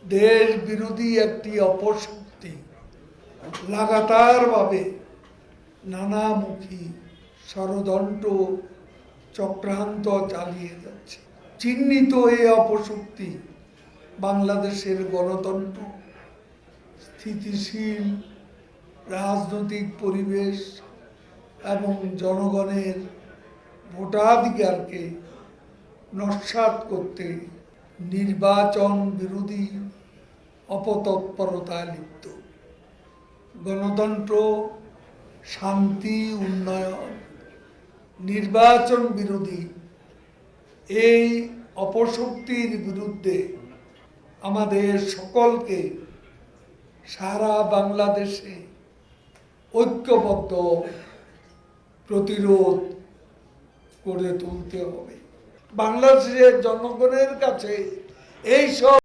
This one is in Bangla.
দেশ বিরোধী একটি অপশক্তি লাগাতারভাবে নানামুখী ষড়যন্ত্র চক্রান্ত চালিয়ে যাচ্ছে। চিহ্নিত এই অপশক্তি বাংলাদেশের গণতন্ত্র, স্থিতিশীল রাজনৈতিক পরিবেশ এবং জনগণের ভোটাধিকারকে নস্যাৎ করতে নির্বাচন বিরোধী অপতৎপরতায় লিপ্ত। গণতন্ত্র, শান্তি, উন্নয়ন, নির্বাচন বিরোধী এই অপশক্তির বিরুদ্ধে আমাদের সকলকে সারা বাংলাদেশে ঐক্যবদ্ধ প্রতিরোধ করে তুলতে হবে। বাংলাদেশের জনগণের কাছে এই সব